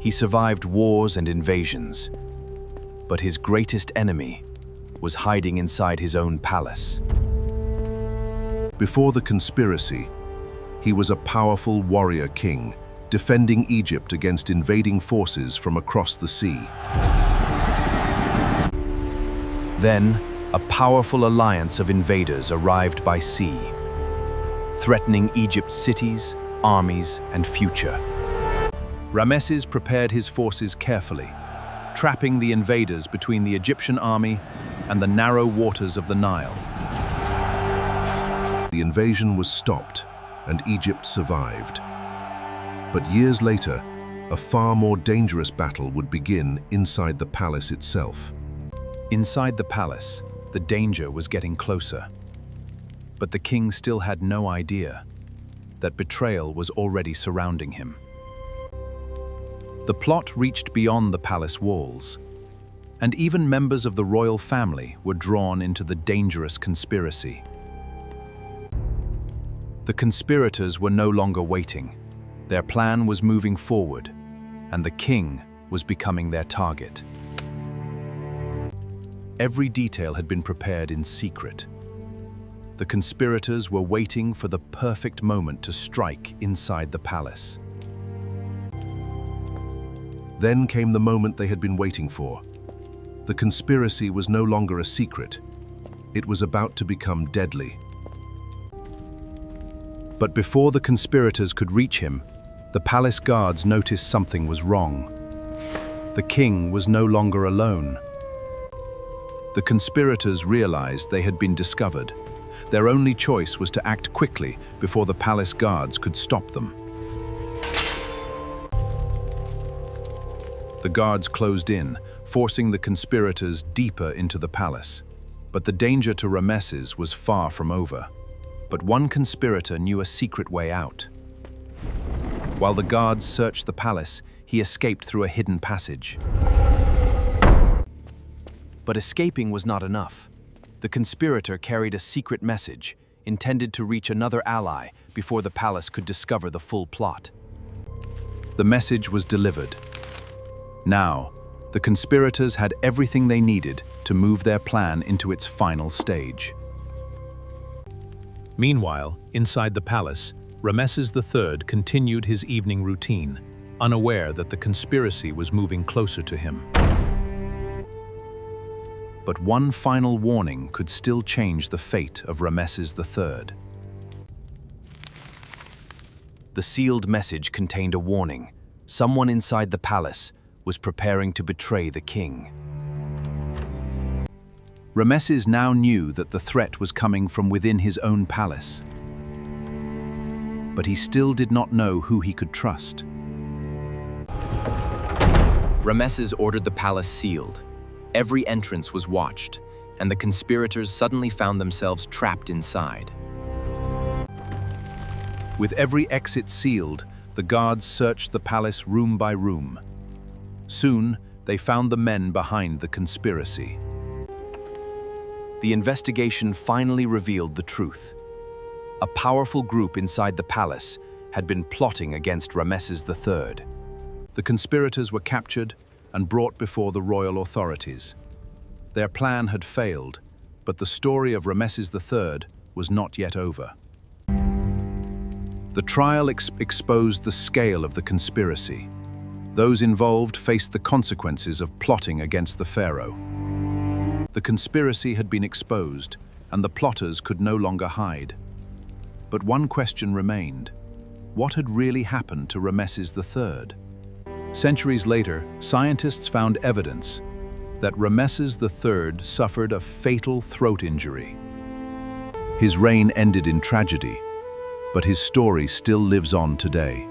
He survived wars and invasions, but his greatest enemy was hiding inside his own palace. Before the conspiracy, he was a powerful warrior king, defending Egypt against invading forces from across the sea. Then, a powerful alliance of invaders arrived by sea, threatening Egypt's cities, armies, and future. Ramesses prepared his forces carefully, trapping the invaders between the Egyptian army and the narrow waters of the Nile. The invasion was stopped, and Egypt survived. But years later, a far more dangerous battle would begin inside the palace itself. Inside the palace, the danger was getting closer. But the king still had no idea that betrayal was already surrounding him. The plot reached beyond the palace walls, and even members of the royal family were drawn into the dangerous conspiracy. The conspirators were no longer waiting. Their plan was moving forward, and the king was becoming their target. Every detail had been prepared in secret. The conspirators were waiting for the perfect moment to strike inside the palace. Then came the moment they had been waiting for. The conspiracy was no longer a secret. It was about to become deadly. But before the conspirators could reach him, the palace guards noticed something was wrong. The king was no longer alone. The conspirators realized they had been discovered. Their only choice was to act quickly before the palace guards could stop them. The guards closed in, forcing the conspirators deeper into the palace. But the danger to Ramesses was far from over. But one conspirator knew a secret way out. While the guards searched the palace, he escaped through a hidden passage. But escaping was not enough. The conspirator carried a secret message, intended to reach another ally before the palace could discover the full plot. The message was delivered. Now, the conspirators had everything they needed to move their plan into its final stage. Meanwhile, inside the palace, Ramesses III continued his evening routine, unaware that the conspiracy was moving closer to him. But one final warning could still change the fate of Ramesses III. The sealed message contained a warning. Someone inside the palace was preparing to betray the king. Ramesses now knew that the threat was coming from within his own palace. But he still did not know who he could trust. Ramesses ordered the palace sealed. Every entrance was watched, and the conspirators suddenly found themselves trapped inside. With every exit sealed, the guards searched the palace room by room. Soon, they found the men behind the conspiracy. The investigation finally revealed the truth. A powerful group inside the palace had been plotting against Ramesses III. The conspirators were captured and brought before the royal authorities. Their plan had failed, but the story of Ramesses III was not yet over. The trial exposed the scale of the conspiracy. Those involved faced the consequences of plotting against the pharaoh. The conspiracy had been exposed, and the plotters could no longer hide. But one question remained. What had really happened to Ramesses III? Centuries later, scientists found evidence that Ramesses III suffered a fatal throat injury. His reign ended in tragedy, but his story still lives on today.